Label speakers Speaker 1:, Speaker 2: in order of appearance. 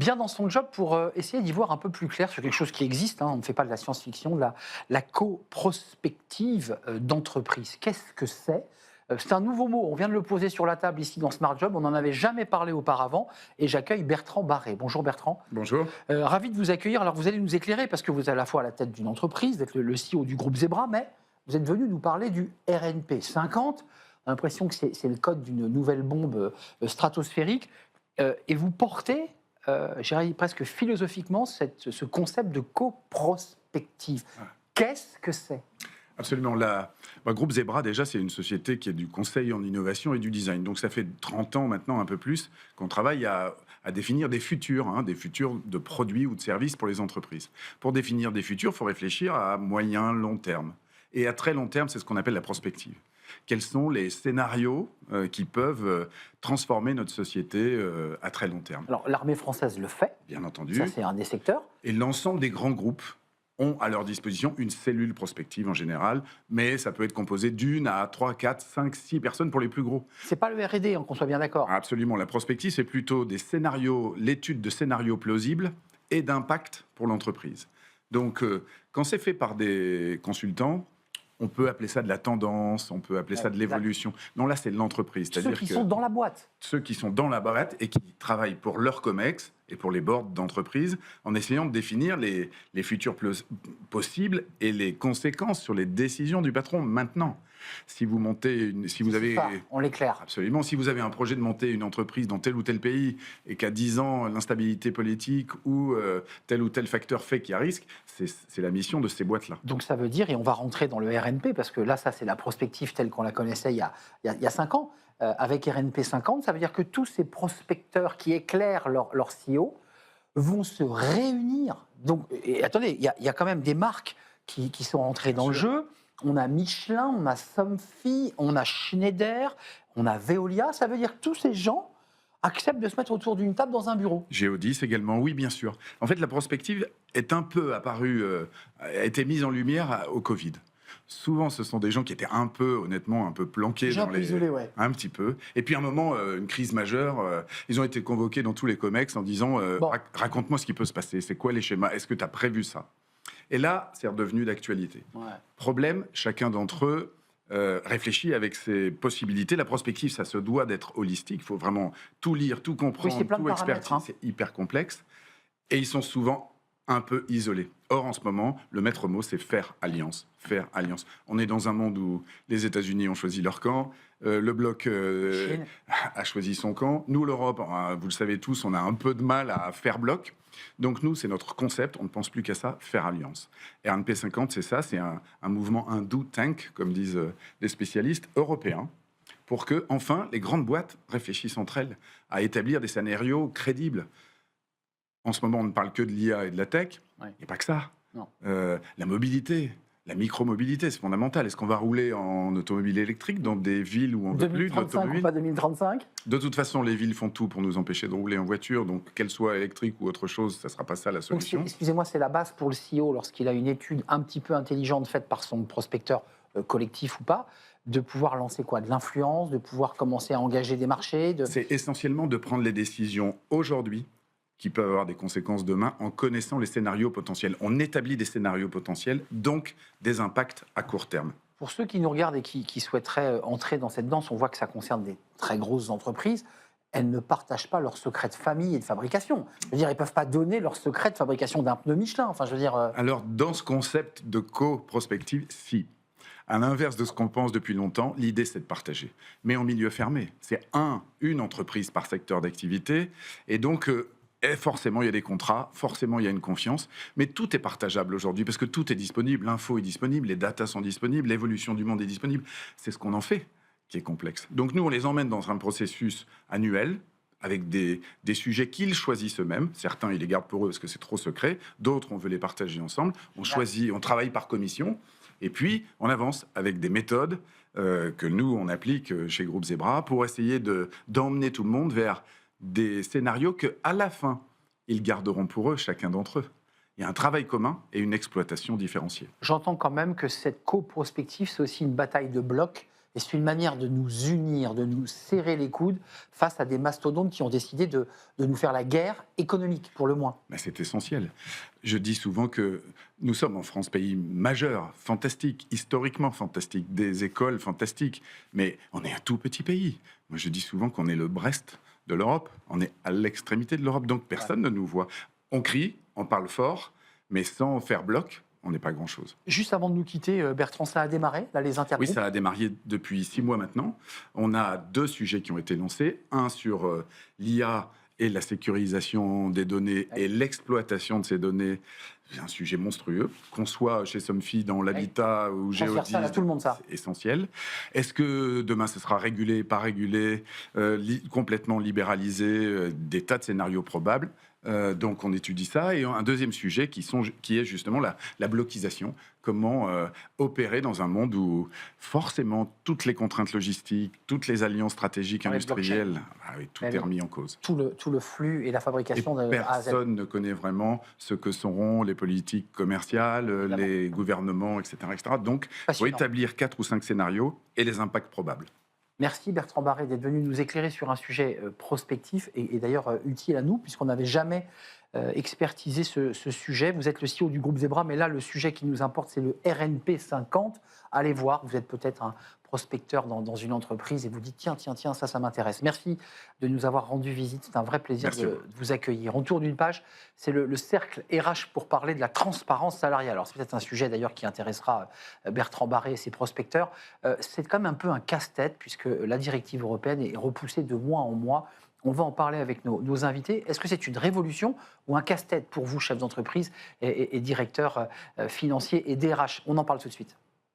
Speaker 1: bien dans son job pour essayer d'y voir un peu plus clair sur quelque chose qui existe. On ne fait pas de la science-fiction, de la coprospective d'entreprise. Qu'est-ce que c'est? C'est un nouveau mot, on vient de le poser sur la table ici dans Smart Job, on n'en avait jamais parlé auparavant et j'accueille Bertrand Barré. Bonjour Bertrand.
Speaker 2: Bonjour.
Speaker 1: Ravi de vous accueillir. Alors vous allez nous éclairer parce que vous êtes à la fois à la tête d'une entreprise, vous êtes le CEO du groupe Zebra, mais vous êtes venu nous parler du RNP 50. On a l'impression que c'est le code d'une nouvelle bombe stratosphérique et vous portez, j'irais presque philosophiquement, ce concept de coprospective. Qu'est-ce que c'est ?
Speaker 2: Absolument. Groupe Zebra, déjà, c'est une société qui est du conseil en innovation et du design. Donc, ça fait 30 ans maintenant, un peu plus, qu'on travaille à définir des futurs de produits ou de services pour les entreprises. Pour définir des futurs, il faut réfléchir à moyen, long terme. Et à très long terme, c'est ce qu'on appelle la prospective. Quels sont les scénarios qui peuvent transformer notre société à très long terme?
Speaker 1: Alors, l'armée française le fait.
Speaker 2: Bien entendu.
Speaker 1: Ça, c'est un des secteurs.
Speaker 2: Et l'ensemble des grands groupes ont à leur disposition une cellule prospective en général, mais ça peut être composé d'une à 3, 4, 5, 6 personnes pour les plus gros.
Speaker 1: C'est pas le R&D, qu'on soit bien d'accord.
Speaker 2: Absolument. La prospective, c'est plutôt des scénarios, l'étude de scénarios plausibles et d'impact pour l'entreprise. Donc, quand c'est fait par des consultants, on peut appeler ça de la tendance, on peut appeler ça de l'évolution. Non, là, c'est de l'entreprise.
Speaker 1: Ceux qui sont dans la boîte.
Speaker 2: Ceux qui sont dans la boîte et qui travaillent pour leur COMEX et pour les boards d'entreprise, en essayant de définir les futurs possibles et les conséquences sur les décisions du patron maintenant. Si vous montez,
Speaker 1: On l'éclaire.
Speaker 2: Absolument. Si vous avez un projet de monter une entreprise dans tel ou tel pays et qu'à 10 ans, l'instabilité politique ou tel ou tel facteur fait qu'il y a risque, c'est la mission de ces boîtes-là.
Speaker 1: Donc ça veut dire, et on va rentrer dans le RNP, parce que là, ça c'est la prospective telle qu'on la connaissait il y a 5 ans, avec RNP 50, ça veut dire que tous ces prospecteurs qui éclairent leur CEO vont se réunir. Donc, et attendez, il y a quand même des marques qui sont entrées dans le jeu. On a Michelin, on a Somfy, on a Schneider, on a Veolia. Ça veut dire que tous ces gens acceptent de se mettre autour d'une table dans un bureau.
Speaker 2: Géodis également, oui, bien sûr. En fait, la prospective est un peu apparue, a été mise en lumière au Covid. Souvent, ce sont des gens qui étaient honnêtement, un peu planqués
Speaker 1: isolés, ouais.
Speaker 2: Un petit peu. Et puis, à un moment, une crise majeure, ils ont été convoqués dans tous les COMEX en disant raconte-moi ce qui peut se passer. C'est quoi les schémas? Est-ce que tu as prévu ça? Et là, c'est redevenu d'actualité. Ouais. Problème, chacun d'entre eux réfléchit avec ses possibilités. La prospective, ça se doit d'être holistique. Il faut vraiment tout lire, tout comprendre, tout expertise. C'est hyper complexe. Et ils sont souvent un peu isolés. Or, en ce moment, le maître mot, c'est faire alliance. Faire alliance. On est dans un monde où les États-Unis ont choisi leur camp, le bloc a choisi son camp. Nous, l'Europe, vous le savez tous, on a un peu de mal à faire bloc. Donc nous, c'est notre concept, on ne pense plus qu'à ça, faire alliance. Et RNP 50, c'est ça, c'est un mouvement, un do tank, comme disent les spécialistes européens, pour que, enfin, les grandes boîtes réfléchissent entre elles à établir des scénarios crédibles. En ce moment, on ne parle que de l'IA et de la tech, il n'y a pas que ça. La mobilité, la micromobilité, c'est fondamental. Est-ce qu'on va rouler en automobile électrique dans des villes où on ne veut plus d'automobile?
Speaker 1: Ou pas 2035?
Speaker 2: De toute façon, les villes font tout pour nous empêcher de rouler en voiture, donc qu'elle soit électrique ou autre chose, ça ne sera pas ça la solution.
Speaker 1: Donc, excusez-moi, c'est la base pour le CEO, lorsqu'il a une étude un petit peu intelligente faite par son prospecteur collectif ou pas, de pouvoir lancer quoi? De l'influence, de pouvoir commencer à engager des marchés
Speaker 2: C'est essentiellement de prendre les décisions aujourd'hui qui peuvent avoir des conséquences demain en connaissant les scénarios potentiels. On établit des scénarios potentiels, donc des impacts à court terme.
Speaker 1: Pour ceux qui nous regardent et qui souhaiteraient entrer dans cette danse, on voit que ça concerne des très grosses entreprises. Elles ne partagent pas leurs secrets de famille et de fabrication. Je veux dire, ils ne peuvent pas donner leurs secrets de fabrication d'un pneu Michelin. Enfin, je veux dire.
Speaker 2: Alors, dans ce concept de co-prospective, si. À l'inverse de ce qu'on pense depuis longtemps, l'idée, c'est de partager. Mais en milieu fermé. C'est une entreprise par secteur d'activité. Et donc, et forcément, il y a des contrats, forcément, il y a une confiance, mais tout est partageable aujourd'hui parce que tout est disponible, l'info est disponible, les datas sont disponibles, l'évolution du monde est disponible. C'est ce qu'on en fait qui est complexe. Donc nous, on les emmène dans un processus annuel avec des sujets qu'ils choisissent eux-mêmes. Certains, ils les gardent pour eux parce que c'est trop secret. D'autres, on veut les partager ensemble. On choisit, on travaille par commission. Et puis, on avance avec des méthodes que nous, on applique chez Groupe Zebra pour essayer d'emmener tout le monde vers des scénarios qu'à la fin, ils garderont pour eux, chacun d'entre eux. Il y a un travail commun et une exploitation différenciée.
Speaker 1: J'entends quand même que cette coprospective, c'est aussi une bataille de blocs Et c'est une manière de nous unir, de nous serrer les coudes face à des mastodontes qui ont décidé de nous faire la guerre économique, pour le moins.
Speaker 2: Ben, c'est essentiel. Je dis souvent que nous sommes en France pays majeur, fantastique, historiquement fantastique, des écoles fantastiques, mais on est un tout petit pays. Moi, je dis souvent qu'on est le Brest de l'Europe, on est à l'extrémité de l'Europe, donc personne ne nous voit. On crie, on parle fort, mais sans faire bloc, on n'est pas grand-chose.
Speaker 1: Juste avant de nous quitter, Bertrand, ça a démarré, là, les intergroupes?
Speaker 2: Oui, ça a démarré depuis 6 mois maintenant. On a 2 sujets qui ont été lancés. Un sur l'IA et la sécurisation des données et l'exploitation de ces données. C'est un sujet monstrueux. Qu'on soit chez Somfy dans l'habitat ou Géodis,
Speaker 1: tout le monde, ça.
Speaker 2: C'est essentiel. Est-ce que demain, ce sera régulé, pas régulé, complètement libéralisé, des tas de scénarios probables. Donc on étudie ça. Et un deuxième sujet qui est justement la bloquisation. Comment opérer dans un monde où forcément toutes les contraintes logistiques, toutes les alliances stratégiques industrielles, tout est remis en cause.
Speaker 1: Tout le flux et la fabrication de A à Z.
Speaker 2: Personne ne connaît vraiment ce que seront les politiques commerciales, les gouvernements, etc. etc. Donc il faut établir 4 ou 5 scénarios et les impacts probables.
Speaker 1: Merci Bertrand Barré d'être venu nous éclairer sur un sujet prospectif et d'ailleurs utile à nous, puisqu'on n'avait jamais expertisé ce sujet. Vous êtes le CEO du groupe Zebra, mais là, le sujet qui nous importe, c'est le RNP 50. Allez voir, vous êtes peut-être un prospecteur dans une entreprise et vous dites tiens, ça m'intéresse. Merci de nous avoir rendu visite. C'est un vrai plaisir de vous accueillir. On tourne une page, c'est le cercle RH pour parler de la transparence salariale. Alors, c'est peut-être un sujet d'ailleurs qui intéressera Bertrand Barré et ses prospecteurs. C'est quand même un peu un casse-tête puisque la directive européenne est repoussée de mois en mois. On va en parler avec nos invités. Est-ce que c'est une révolution ou un casse-tête pour vous, chefs d'entreprise et directeurs financiers et DRH? On en parle tout de suite.